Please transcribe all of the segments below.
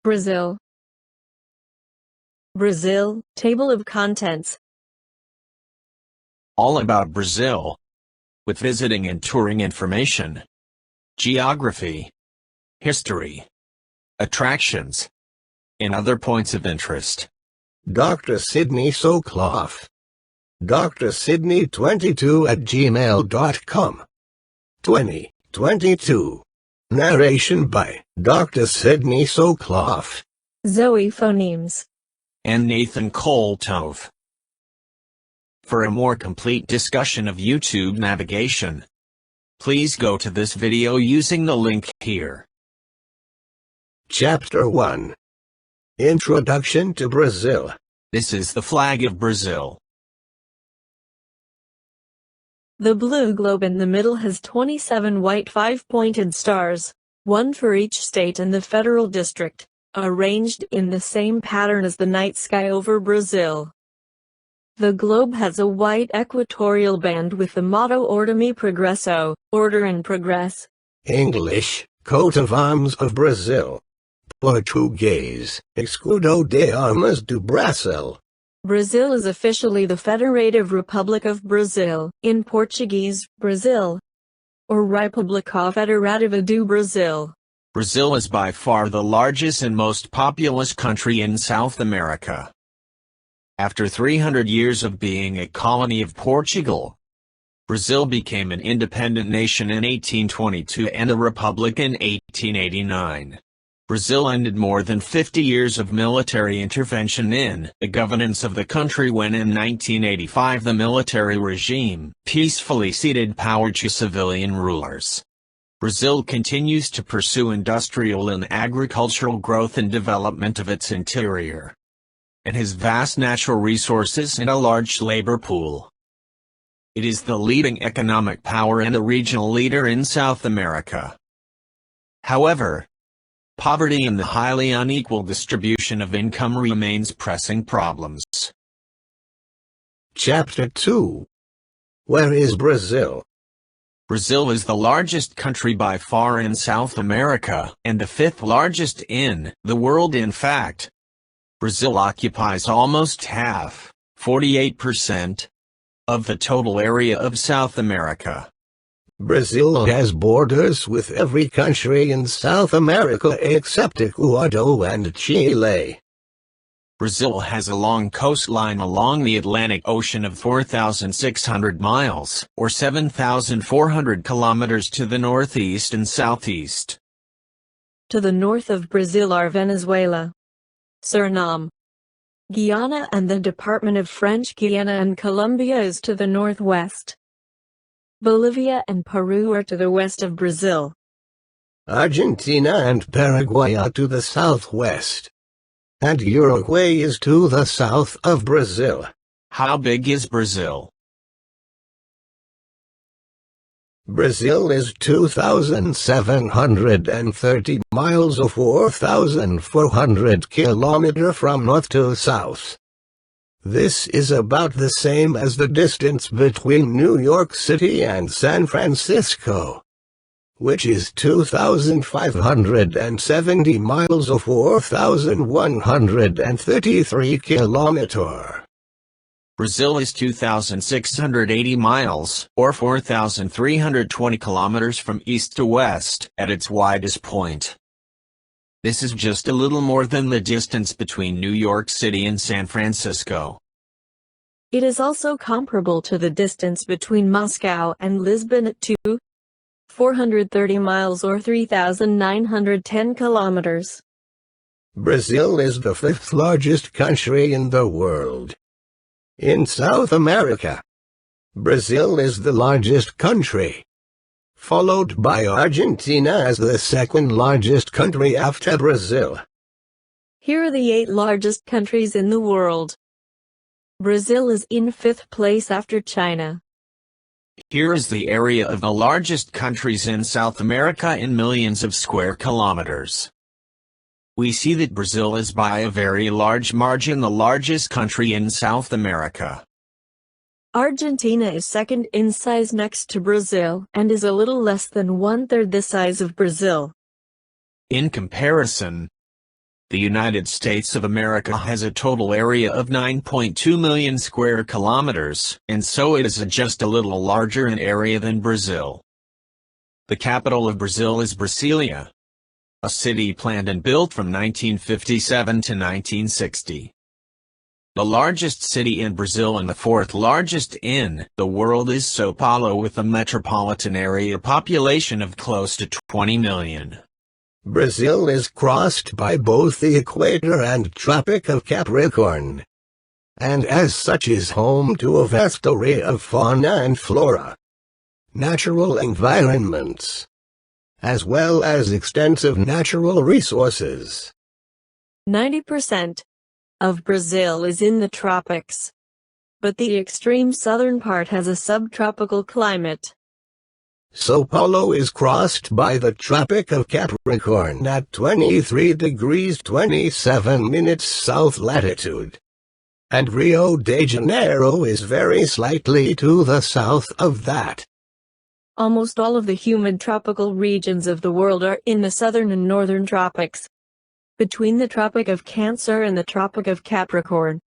Brazil. Brazil, table of contents. All about Brazil. With visiting and touring information. Geography. History. Attractions. And other points of interest. Dr. Sydney Soclof. Dr. Sydney 22@gmail.com. 2022. Narration by Dr. Sydney Soclof. Zoe Phonemes. And Nathan Koltov. For a more complete discussion of YouTube navigation, please go to this video using the link here. Chapter 1. Introduction to Brazil. This is the flag of Brazil. The blue globe in the middle has 27 white 5-pointed stars, one for each state and the federal district, arranged in the same pattern as the night sky over Brazil. The globe has a white equatorial band with the motto Ordem e Progresso, order and progress. English, coat of arms of Brazil. Portuguese, Escudo de Armas do Brasil. Brazil is officially the Federative Republic of Brazil, in Portuguese, Brazil, or República Federativa do Brasil. Brazil is by far the largest and most populous country in South America. After 300 years of being a colony of Portugal, Brazil became an independent nation in 1822 and a republic in 1889. Brazil ended more than 50 years of military intervention in the governance of the country when in 1985 the military regime peacefully ceded power to civilian rulers. Brazil continues to pursue industrial and agricultural growth and development of its interior. It has vast natural resources and a large labor pool. It is the leading economic power and a regional leader in South America. However, poverty and the highly unequal distribution of income remains pressing problems. Chapter 2. Where is Brazil? Brazil is the largest country by far in South America, and the fifth largest in the world. In fact, Brazil occupies almost half, 48%, of the total area of South America. Brazil has borders with every country in South America except Iguazú and Chile. Brazil has a long coastline along the Atlantic Ocean of 4,600 miles, or 7,400 kilometers to the northeast and southeast. To the north of Brazil are Venezuela, Suriname, Guyana, and the Department of French Guiana, and Colombia is to the northwest. Bolivia and Peru are to the west of Brazil. Argentina and Paraguay are to the southwest. And Uruguay is to the south of Brazil. How big is Brazil? Brazil is 2,730 miles or 4,400 kilometers from north to south. This is about the same as the distance between New York City and San Francisco, which is 2,570 miles or 4,133 kilometers. Brazil is 2,680 miles, or 4,320 kilometers from east to west, at its widest point. This is just a little more than the distance between New York City and San Francisco. It is also comparable to the distance between Moscow and Lisbon at 2,430 miles or 3,910 kilometers. Brazil is the fifth largest country in the world. In South America, Brazil is the largest country, followed by Argentina as the second largest country after Brazil. Here are the 8 largest countries in the world. Brazil is in 5th place after China. Here is the area of the largest countries in South America in millions of square kilometers. We see that Brazil is by a very large margin the largest country in South America. Argentina is second in size next to Brazil and is a little less than 1/3 the size of Brazil. In comparison, The United States of America has a total area of 9.2 million square kilometers, and so it is just a little larger in area than Brazil. The capital of Brazil is Brasilia, a city planned and built from 1957 to 1960. The largest city in Brazil and the fourth largest in the world is São Paulo, with a metropolitan area population of close to 20 million. Brazil is crossed by both the equator and Tropic of Capricorn, and as such is home to a vast array of fauna and flora, natural environments, as well as extensive natural resources. 90% of Brazil is in the tropics, but the extreme southern part has a subtropical climate. São Paulo is crossed by the Tropic of Capricorn at 23 degrees 27 minutes south latitude, and Rio de Janeiro is very slightly to the south of that. Almost all of the humid tropical regions of the world are in the southern and northern tropics, between the Tropic of Cancer and the Tropic of Capricorn.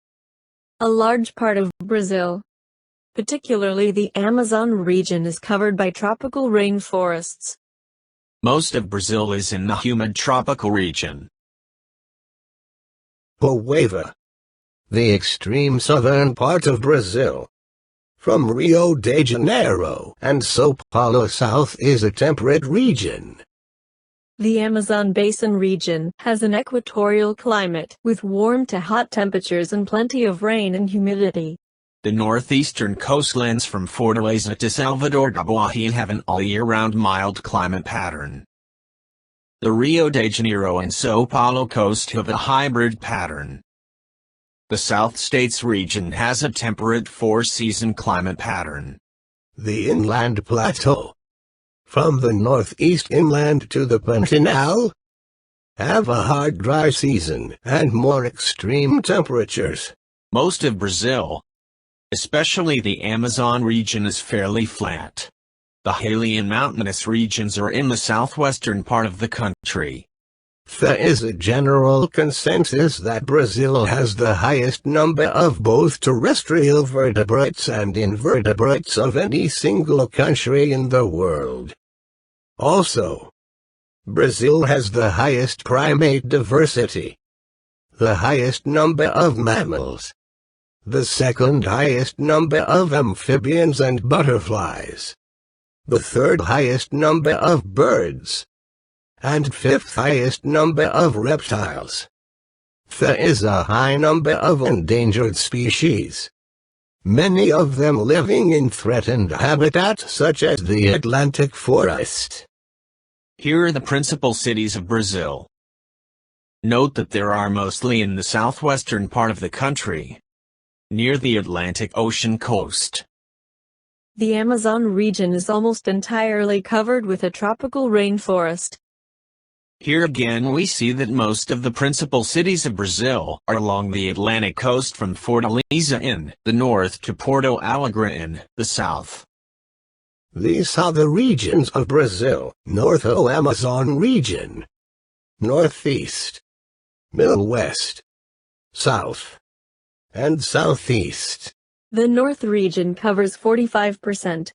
A large part of Brazil, particularly the Amazon region, is covered by tropical rainforests. Most of Brazil is in the humid tropical region. Boava, the extreme southern part of Brazil, from Rio de Janeiro and São Paulo south, is a temperate region. The Amazon Basin region has an equatorial climate with warm to hot temperatures and plenty of rain and humidity. The northeastern coastlands from Fortaleza to Salvador da Bahia have an all-year-round mild climate pattern. The Rio de Janeiro and São Paulo coast have a hybrid pattern. The South States region has a temperate four-season climate pattern. The inland plateau, from the northeast inland to the Pantanal, have a hard dry season and more extreme temperatures. Most of Brazil, especially the Amazon region, is fairly flat. The hilly and mountainous regions are in the southwestern part of the country. There is a general consensus that Brazil has the highest number of both terrestrial vertebrates and invertebrates of any single country in the world. Also, Brazil has the highest primate diversity, the highest number of mammals, the second highest number of amphibians and butterflies, the third highest number of birds, and fifth highest number of reptiles. There is a high number of endangered species, many of them living in threatened habitats such as the Atlantic forest. Here are the principal cities of Brazil. Note that they are mostly in the southwestern part of the country, near the Atlantic Ocean coast. The Amazon region is almost entirely covered with a tropical rainforest. Here again we see that most of the principal cities of Brazil are along the Atlantic coast, from Fortaleza in the north to Porto Alegre in the south. These are the regions of Brazil: North Amazon region, Northeast, Middle West, South, and Southeast. The North region covers 45%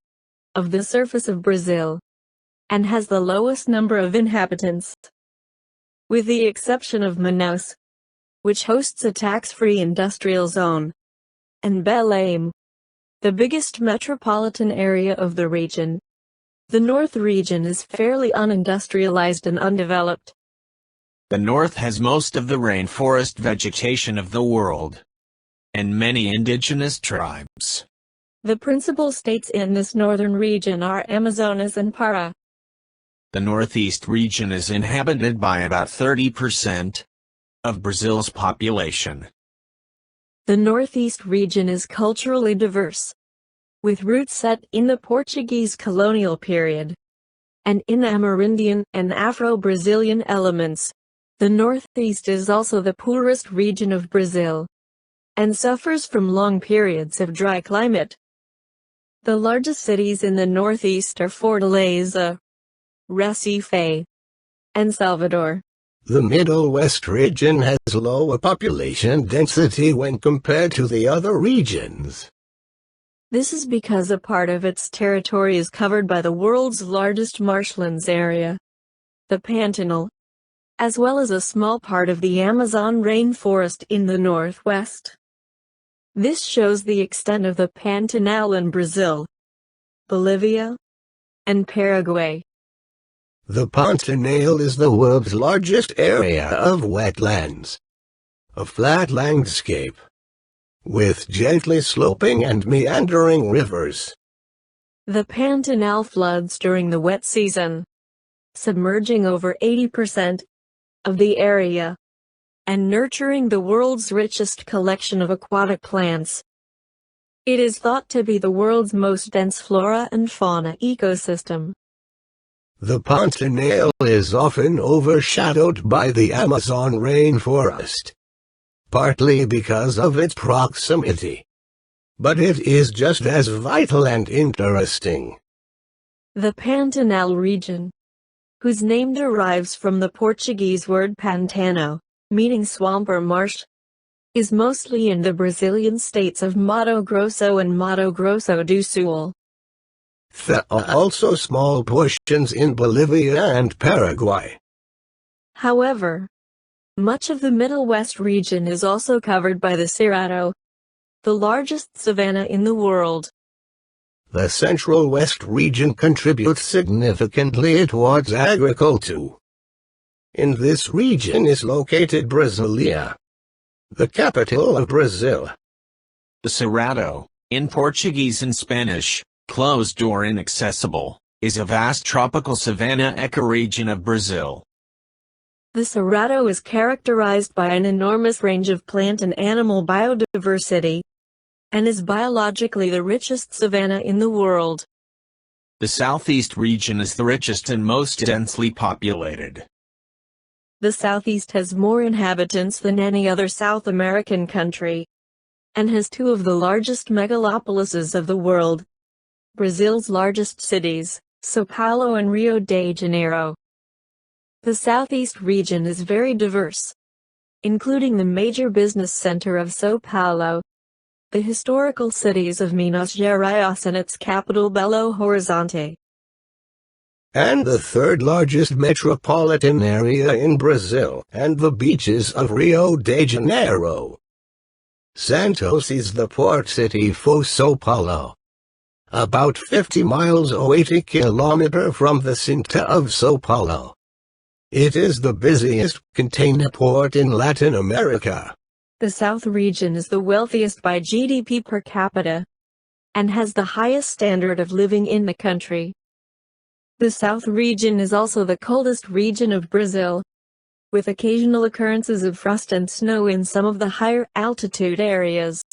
of the surface of Brazil and has the lowest number of inhabitants, with the exception of Manaus, which hosts a tax-free industrial zone, and Belém, the biggest metropolitan area of the region. The North region is fairly unindustrialized and undeveloped. The North has most of the rainforest vegetation of the world, and many indigenous tribes. The principal states in this northern region are Amazonas and Pará. The Northeast region is inhabited by about 30% of Brazil's population. The Northeast region is culturally diverse, with roots set in the Portuguese colonial period, and in Amerindian and Afro-Brazilian elements. The Northeast is also the poorest region of Brazil, and suffers from long periods of dry climate. The largest cities in the Northeast are Fortaleza, Recife, and Salvador. The Middle West region has lower population density when compared to the other regions. This is because a part of its territory is covered by the world's largest marshlands area, the Pantanal, as well as a small part of the Amazon rainforest in the northwest. This shows the extent of the Pantanal in Brazil, Bolivia, and Paraguay. The Pantanal is the world's largest area of wetlands, a flat landscape, with gently sloping and meandering rivers. The Pantanal floods during the wet season, submerging over 80% of the area, and nurturing the world's richest collection of aquatic plants. It is thought to be the world's most dense flora and fauna ecosystem. The Pantanal is often overshadowed by the Amazon rainforest, partly because of its proximity. But it is just as vital and interesting. The Pantanal region, whose name derives from the Portuguese word pantano, meaning swamp or marsh, is mostly in the Brazilian states of Mato Grosso and Mato Grosso do Sul. There are also small portions in Bolivia and Paraguay. However, much of the Middle West region is also covered by the Cerrado, the largest savanna in the world. The Central West region contributes significantly towards agriculture. In this region is located Brasilia, the capital of Brazil. The Cerrado, in Portuguese and Spanish, closed or inaccessible, is a vast tropical savanna ecoregion of Brazil. The Cerrado is characterized by an enormous range of plant and animal biodiversity, and is biologically the richest savanna in the world. The southeast region is the richest and most densely populated. The southeast has more inhabitants than any other South American country, and has two of the largest megalopolises of the world. Brazil's largest cities, São Paulo and Rio de Janeiro. The southeast region is very diverse, including the major business center of São Paulo, the historical cities of Minas Gerais and its capital Belo Horizonte, and the third largest metropolitan area in Brazil, and the beaches of Rio de Janeiro. Santos is the port city for São Paulo, about 50 miles or 80 kilometers from the center of São Paulo. It is the busiest container port in Latin America. The South region is the wealthiest by GDP per capita, and has the highest standard of living in the country. The South region is also the coldest region of Brazil, with occasional occurrences of frost and snow in some of the higher altitude areas.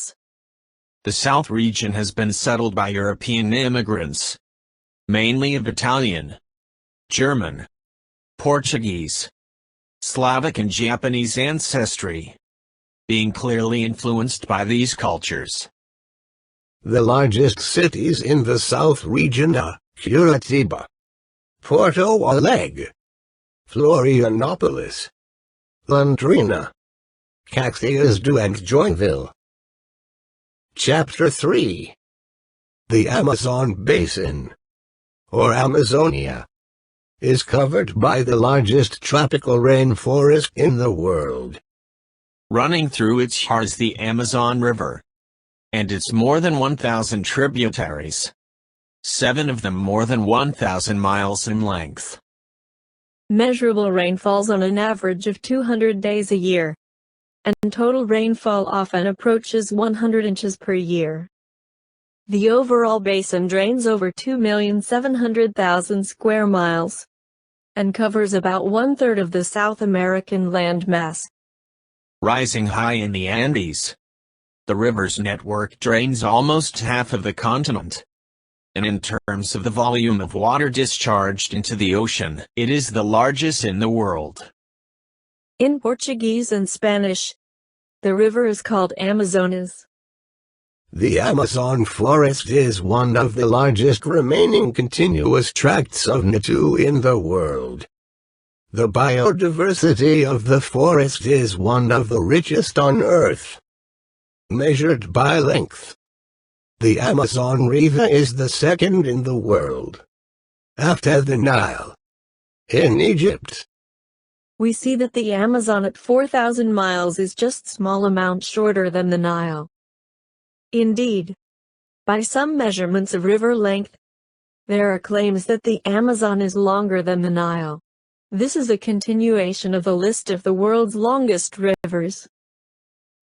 The South region has been settled by European immigrants, mainly of Italian, German, Portuguese, Slavic and Japanese ancestry, being clearly influenced by these cultures. The largest cities in the South region are Curitiba, Porto Alegre, Florianopolis, Londrina, Caxias do and Joinville. Chapter 3. The Amazon Basin, or Amazonia, is covered by the largest tropical rainforest in the world. Running through its heart is the Amazon River, and its more than 1,000 tributaries, 7 of them more than 1,000 miles in length. Measurable rain falls on an average of 200 days a year, and total rainfall often approaches 100 inches per year. The overall basin drains over 2,700,000 square miles, and covers about 1/3 of the South American landmass. Rising high in the Andes, the river's network drains almost half of the continent. And in terms of the volume of water discharged into the ocean, it is the largest in the world. In Portuguese and Spanish, the river is called Amazonas. The Amazon forest is one of the largest remaining continuous tracts of nature in the world. The biodiversity of the forest is one of the richest on Earth. Measured by length, the Amazon River is the second in the world, after the Nile, in Egypt. We see that the Amazon at 4,000 miles is just small amount shorter than the Nile. Indeed, by some measurements of river length, there are claims that the Amazon is longer than the Nile. This is a continuation of the list of the world's longest rivers.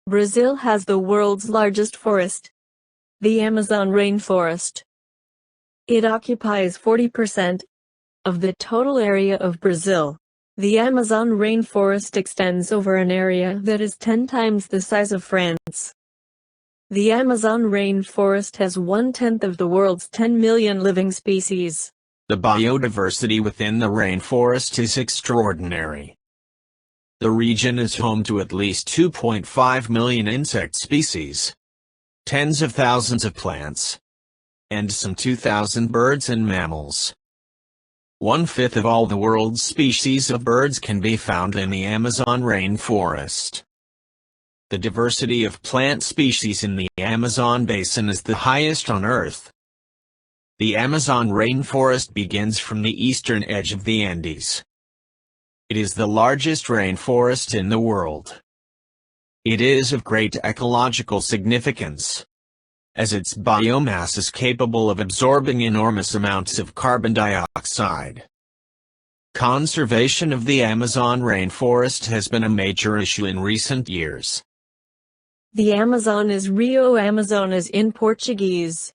Brazil has the world's largest forest, the Amazon rainforest. It occupies 40% of the total area of Brazil. The Amazon rainforest extends over an area that is 10 times the size of France. The Amazon rainforest has 1/10 of the world's 10 million living species. The biodiversity within the rainforest is extraordinary. The region is home to at least 2.5 million insect species, tens of thousands of plants, and some 2,000 birds and mammals. 1/5 of all the world's species of birds can be found in the Amazon rainforest. The diversity of plant species in the Amazon basin is the highest on Earth. The Amazon rainforest begins from the eastern edge of the Andes. It is the largest rainforest in the world. It is of great ecological significance, as its biomass is capable of absorbing enormous amounts of carbon dioxide. Conservation of the Amazon rainforest has been a major issue in recent years. The Amazon is Rio Amazonas in Portuguese.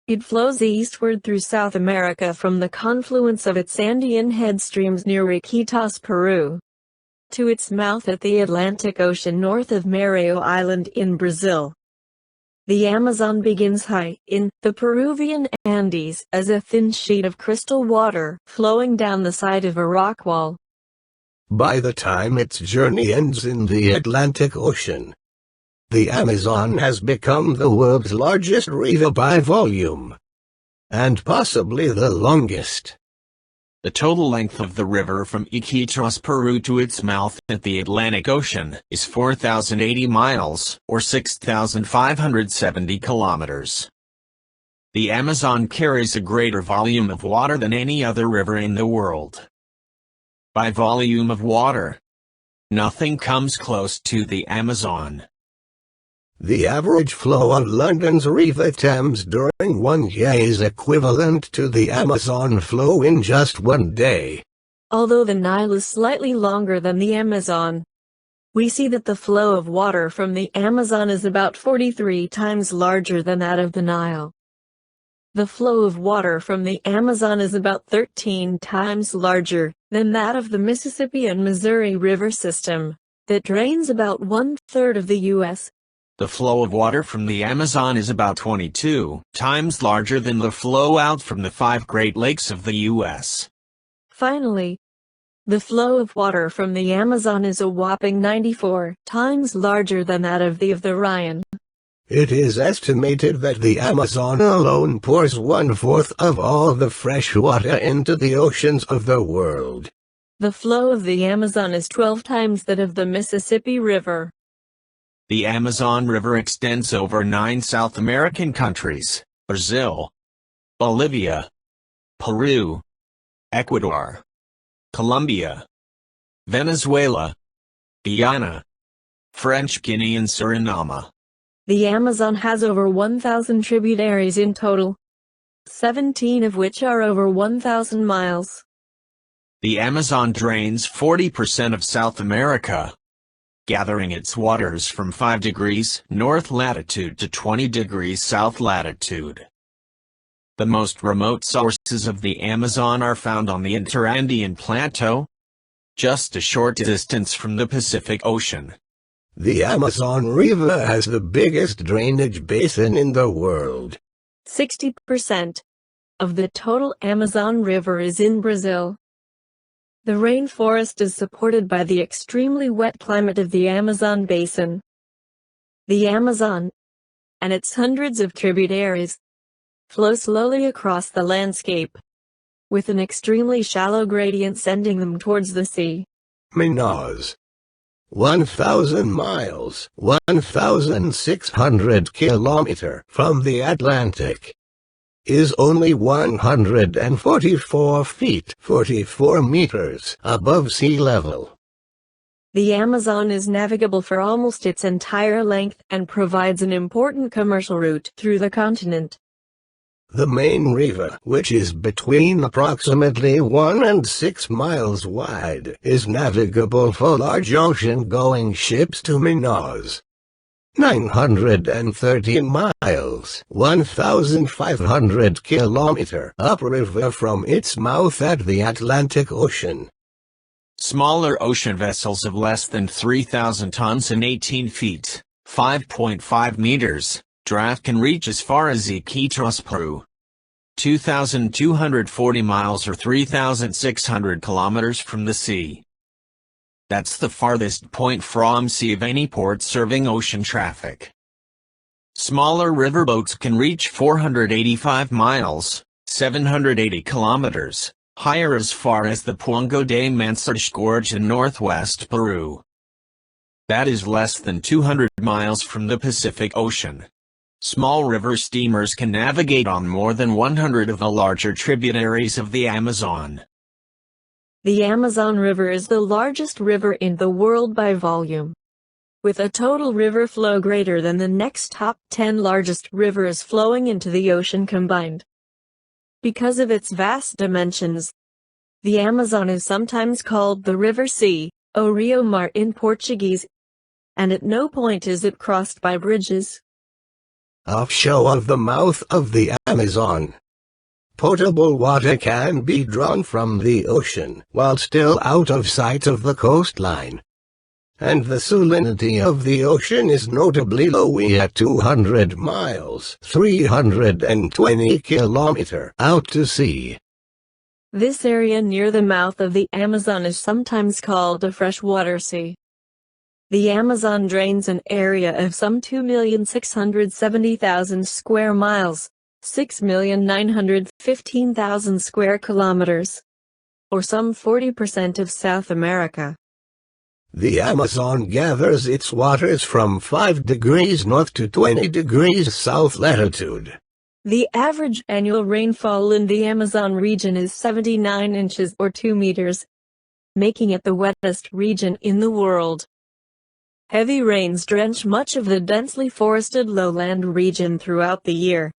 It flows eastward through South America from the confluence of its Andean headstreams near Iquitos, Peru, to its mouth at the Atlantic Ocean north of Mario Island in Brazil. The Amazon begins high in the Peruvian Andes as a thin sheet of crystal water flowing down the side of a rock wall. By the time its journey ends in the Atlantic Ocean, the Amazon has become the world's largest river by volume, and possibly the longest. The total length of the river from Iquitos, Peru to its mouth at the Atlantic Ocean is 4,080 miles, or 6,570 kilometers. The Amazon carries a greater volume of water than any other river in the world. By volume of water, nothing comes close to the Amazon. The average flow of London's River Thames during one year is equivalent to the Amazon flow in just one day. Although the Nile is slightly longer than the Amazon, we see that the flow of water from the Amazon is about 43 times larger than that of the Nile. The flow of water from the Amazon is about 13 times larger than that of the Mississippi and Missouri River system, that drains about 1/3 of the U.S. The flow of water from the Amazon is about 22 times larger than the flow out from the 5 Great Lakes of the U.S. Finally, the flow of water from the Amazon is a whopping 94 times larger than that of the Rhine. It is estimated that the Amazon alone pours 1/4 of all the fresh water into the oceans of the world. The flow of the Amazon is 12 times that of the Mississippi River. The Amazon River extends over 9 South American countries: Brazil, Bolivia, Peru, Ecuador, Colombia, Venezuela, Guyana, French Guiana and Suriname. The Amazon has over 1,000 tributaries in total, 17 of which are over 1,000 miles. The Amazon drains 40% of South America, gathering its waters from 5 degrees north latitude to 20 degrees south latitude. The most remote sources of the Amazon are found on the Interandean Plateau, just a short distance from the Pacific Ocean. The Amazon River has the biggest drainage basin in the world. 60% of the total Amazon River is in Brazil. The rainforest is supported by the extremely wet climate of the Amazon basin. The Amazon, and its hundreds of tributaries, flow slowly across the landscape, with an extremely shallow gradient sending them towards the sea. Minas. 1,000 miles, 1,600 kilometers from the Atlantic, is only 144 feet, 44 meters above sea level. The Amazon is navigable for almost its entire length and provides an important commercial route through the continent. The main river, which is between approximately 1 and 6 miles wide, is navigable for large ocean-going ships to Minas. 930 miles, 1,500 kilometers upriver from its mouth at the Atlantic Ocean. Smaller ocean vessels of less than 3,000 tons and 18 feet, 5.5 meters, draft can reach as far as Iquitos, Peru. 2,240 miles or 3,600 kilometers from the sea. That's the farthest point from sea of any port serving ocean traffic. Smaller riverboats can reach 485 miles, 780 kilometers, higher as far as the Puango de Mansarch Gorge in northwest Peru. That is less than 200 miles from the Pacific Ocean. Small river steamers can navigate on more than 100 of the larger tributaries of the Amazon. The Amazon River is the largest river in the world by volume, with a total river flow greater than the next top 10 largest rivers flowing into the ocean combined. Because of its vast dimensions, the Amazon is sometimes called the River Sea, o Rio Mar in Portuguese, and at no point is it crossed by bridges. Offshore of the mouth of the Amazon, potable water can be drawn from the ocean while still out of sight of the coastline. And the salinity of the ocean is notably low at 200 miles, 320 kilometers out to sea. This area near the mouth of the Amazon is sometimes called a freshwater sea. The Amazon drains an area of some 2,670,000 square miles, 6,915,000 square kilometers, or some 40% of South America. The Amazon gathers its waters from 5 degrees north to 20 degrees south latitude. The average annual rainfall in the Amazon region is 79 inches or 2 meters, making it the wettest region in the world. Heavy rains drench much of the densely forested lowland region throughout the year,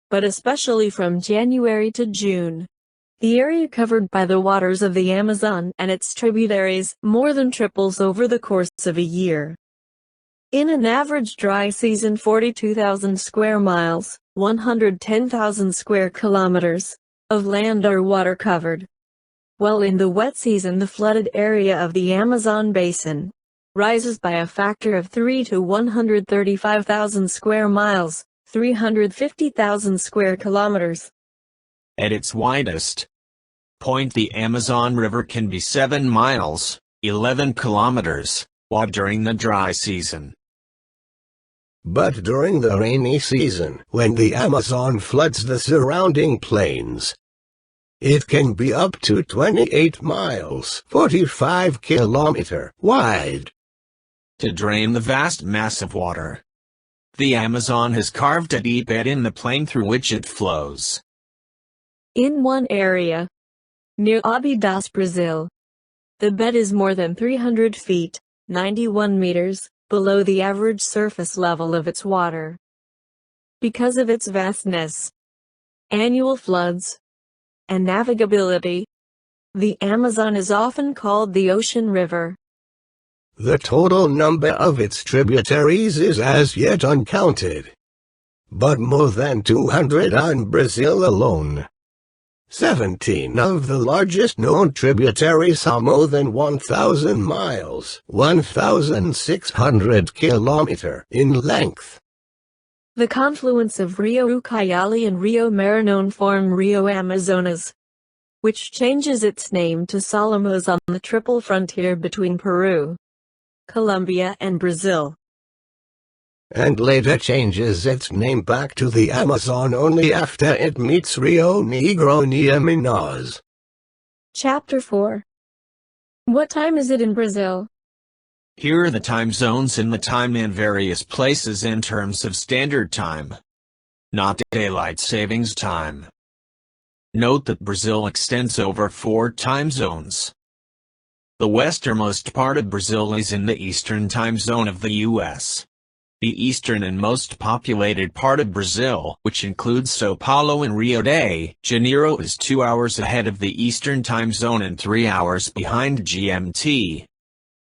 but especially from January to June. The area covered by the waters of the Amazon and its tributaries more than triples over the course of a year. In an average dry season, 42,000 square miles, 110,000 square kilometers, of land are water covered. While in the wet season the flooded area of the Amazon Basin rises by a factor of 3 to 135,000 square miles, 350,000 square kilometers. At its widest point, the Amazon River can be 7 miles, 11 kilometers, wide during the dry season. But during the rainy season, when the Amazon floods the surrounding plains, it can be up to 28 miles, 45 kilometers, wide. To drain the vast mass of water, the Amazon has carved a deep bed in the plain through which it flows. In one area, near Abidas, Brazil, the bed is more than 300 feet, 91 meters, below the average surface level of its water. Because of its vastness, annual floods, and navigability, the Amazon is often called the Ocean River. The total number of its tributaries is as yet uncounted, but more than 200 on Brazil alone. 17 of the largest known tributaries are more than 1,000 miles, 1,600 kilometers in length. The confluence of Rio Ucayali and Rio Marañón form Rio Amazonas, which changes its name to Solimões on the triple frontier between Peru, Colombia and Brazil. and later changes its name back to the Amazon only after it meets Rio Negro near Minas. Chapter 4. What time is it in Brazil? Here are the time zones in the time in various places in terms of standard time, not daylight savings time. Note that Brazil extends over 4 time zones. The westernmost part of Brazil is in the eastern time zone of the U.S. The eastern and most populated part of Brazil, which includes São Paulo and Rio de Janeiro, is 2 hours ahead of the eastern time zone and 3 hours behind GMT.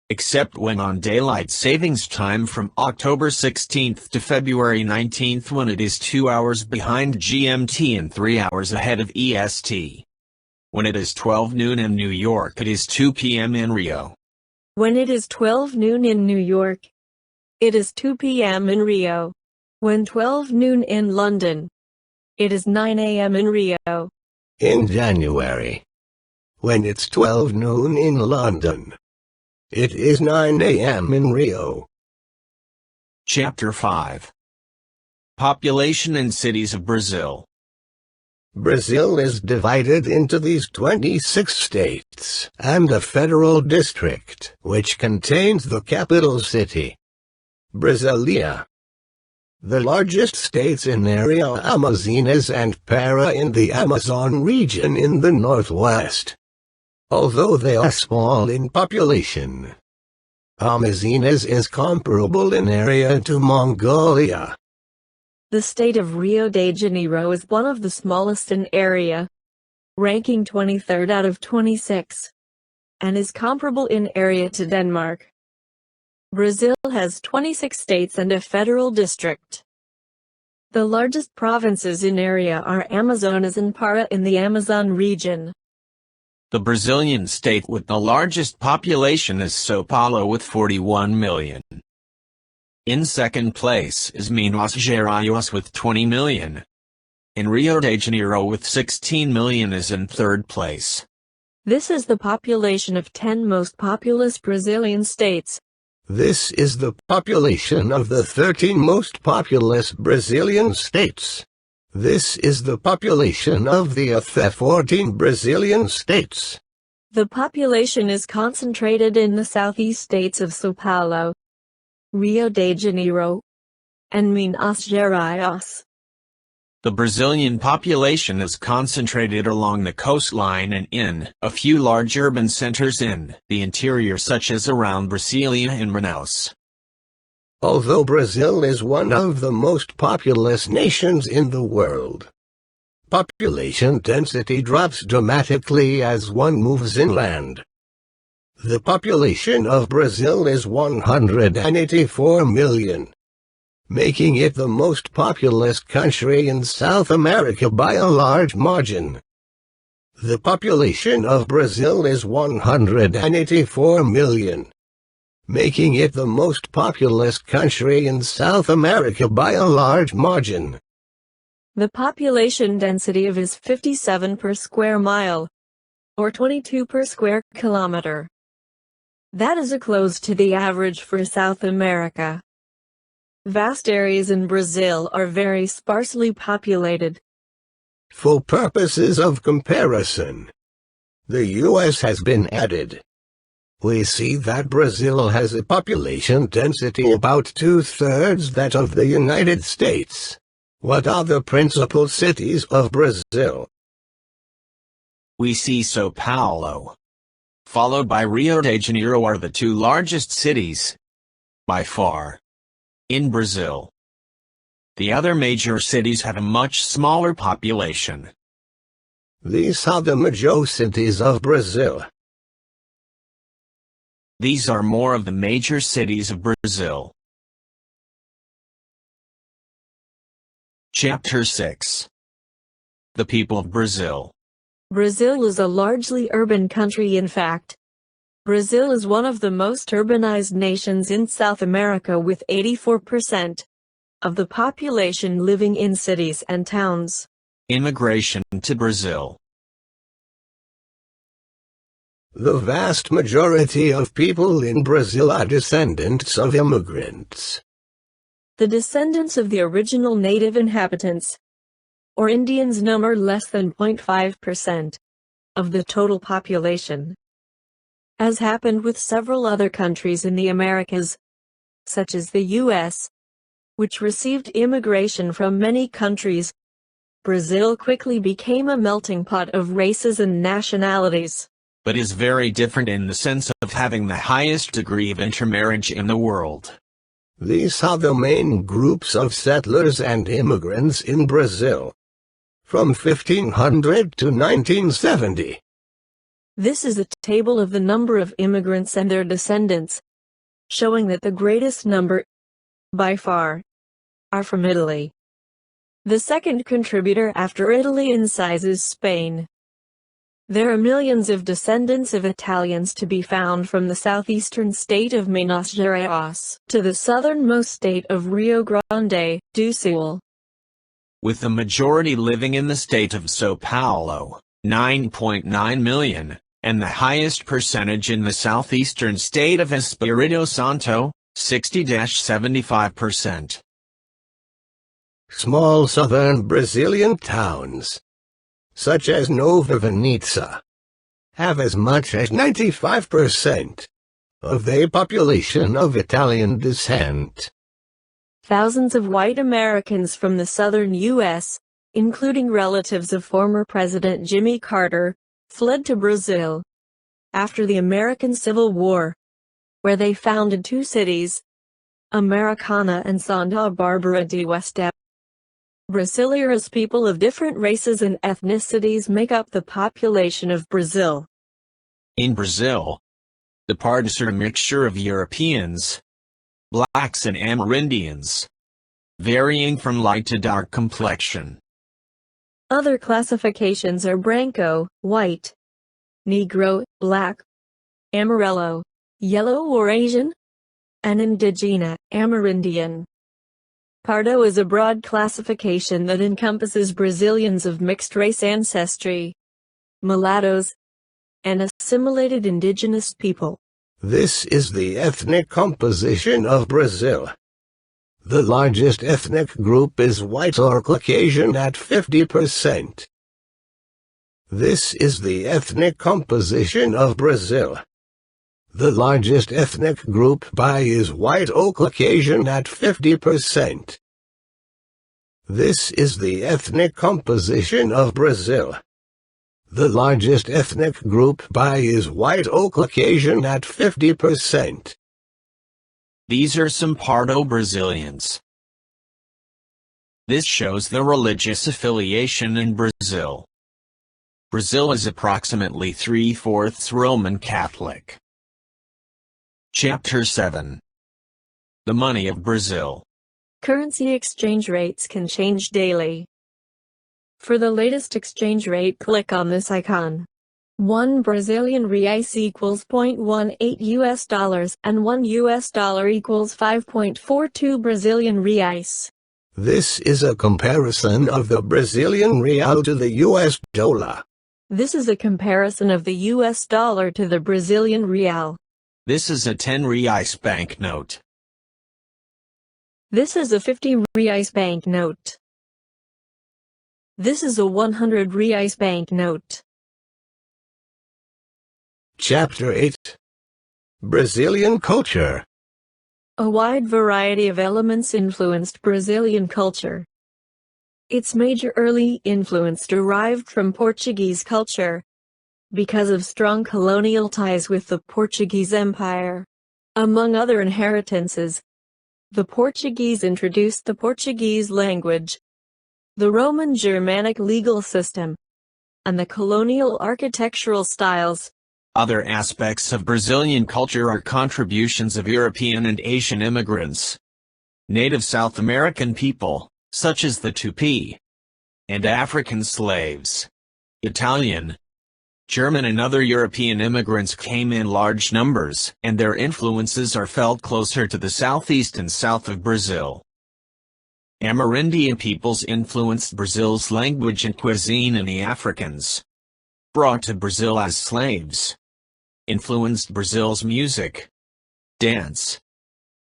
Except when on daylight savings time from October 16th to February 19th, when it is 2 hours behind GMT and 3 hours ahead of EST. When it is 12 noon in New York, it is 2 p.m. in Rio. When it is 12 noon in New York, it is 2 p.m. in Rio. When 12 noon in London, it is 9 a.m. in Rio. In January, when it's 12 noon in London, it is 9 a.m. in Rio. Chapter 5. Population and cities of Brazil. Brazil is divided into these 26 states and a federal district, which contains the capital city, Brasilia. The largest states in area are Amazonas and Pará in the Amazon region in the northwest. Although they are small in population, Amazonas is comparable in area to Mongolia. The state of Rio de Janeiro is one of the smallest in area, ranking 23rd out of 26, and is comparable in area to Denmark. Brazil has 26 states and a federal district. The largest provinces in area are Amazonas and Pará in the Amazon region. The Brazilian state with the largest population is São Paulo with 41 million. In second place is Minas Gerais with 20 million. And Rio de Janeiro with 16 million is in third place. This is the population of 10 most populous Brazilian states. This is the population of the 13 most populous Brazilian states. This is the population of the 14 Brazilian states. The population is concentrated in the southeast states of São Paulo, Rio de Janeiro, and Minas Gerais. The Brazilian population is concentrated along the coastline and in a few large urban centers in the interior, such as around Brasília and Manaus. Although Brazil is one of the most populous nations in the world, population density drops dramatically as one moves inland. The population of Brazil is 184 million, making it the most populous country in South America by a large margin. The population of Brazil is 184 million, making it the most populous country in South America by a large margin. The population density of is 57 per square mile, or 22 per square kilometer. That is close to the average for South America. Vast areas in Brazil are very sparsely populated. For purposes of comparison, the U.S. has been added. We see that Brazil has a population density about 2/3 that of the United States. What are the principal cities of Brazil? We see São Paulo, followed by Rio de Janeiro, are the two largest cities, by far, in Brazil. The other major cities have a much smaller population. These are the major cities of Brazil. These are more of the major cities of Brazil. Chapter 6. The people of Brazil. Brazil is a largely urban country. In fact, Brazil is one of the most urbanized nations in South America, with 84% of the population living in cities and towns. Immigration to Brazil. The vast majority of people in Brazil are descendants of immigrants. The descendants of the original native inhabitants, or Indians, number less than 0.5% of the total population. As happened with several other countries in the Americas, such as the U.S., which received immigration from many countries, Brazil quickly became a melting pot of races and nationalities. But is very different in the sense of having the highest degree of intermarriage in the world. These are the main groups of settlers and immigrants in Brazil, from 1500 to 1970. This is a table of the number of immigrants and their descendants, showing that the greatest number, by far, are from Italy. The second contributor after Italy in size is Spain. There are millions of descendants of Italians to be found from the southeastern state of Minas Gerais to the southernmost state of Rio Grande do Sul, with the majority living in the state of São Paulo, 9.9 million, and the highest percentage in the southeastern state of Espírito Santo, 60-75%. Small southern Brazilian towns, such as Nova Veneza, have as much as 95% of their population of Italian descent. Thousands of white Americans from the southern U.S., including relatives of former President Jimmy Carter, fled to Brazil after the American Civil War, where they founded two cities, Americana and Santa Barbara de Oeste. Brasileiros, people of different races and ethnicities, make up the population of Brazil. In Brazil, the parties are a mixture of Europeans, blacks and Amerindians, varying from light to dark complexion. Other classifications are Branco, white, Negro, black, Amarelo, yellow or Asian, and Indigena, Amerindian. Pardo is a broad classification that encompasses Brazilians of mixed race ancestry, mulattoes, and assimilated indigenous people. This is the ethnic composition of Brazil. The largest ethnic group is white or Caucasian at 50%. This is the ethnic composition of Brazil. The largest ethnic group by is white or Caucasian at 50%. This is the ethnic composition of Brazil. The largest ethnic group by is white or Caucasian at 50%. These are some Pardo Brazilians. This shows the religious affiliation in Brazil. Brazil is approximately 3/4 Roman Catholic. Chapter 7. The money of Brazil. Currency exchange rates can change daily. For the latest exchange rate, click on this icon. 1 Brazilian reais equals $0.18 and $1 equals 5.42 Brazilian reais. This is a comparison of the Brazilian real to the US dollar. This is a comparison of the US dollar to the Brazilian real. This is a 10 reais banknote. This is a 50 reais banknote. This is a 100 reais banknote. Chapter 8. Brazilian culture. A wide variety of elements influenced Brazilian culture. Its major early influence derived from Portuguese culture, because of strong colonial ties with the Portuguese Empire. Among other inheritances, the Portuguese introduced the Portuguese language, the Roman Germanic legal system, and the colonial architectural styles. Other aspects of Brazilian culture are contributions of European and Asian immigrants, native South American people, such as the Tupi, and African slaves. Italian, German and other European immigrants came in large numbers, and their influences are felt closer to the southeast and south of Brazil. Amerindian peoples influenced Brazil's language and cuisine, and the Africans, brought to Brazil as slaves, influenced Brazil's music, dance,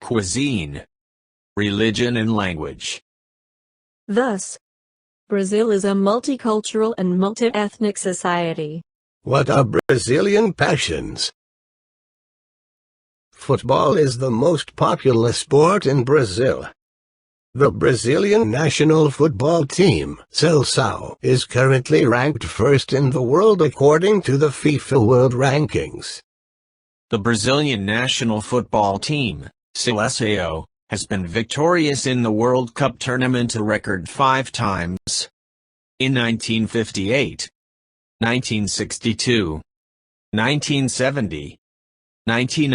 cuisine, religion and language. Thus, Brazil is a multicultural and multi-ethnic society. What are Brazilian passions? Football is the most popular sport in Brazil. The Brazilian national football team, Seleção, is currently ranked first in the world according to the FIFA World Rankings. The Brazilian national football team, Seleção, has been victorious in the World Cup tournament a record 5 times. In 1958, 1962, 1970, 19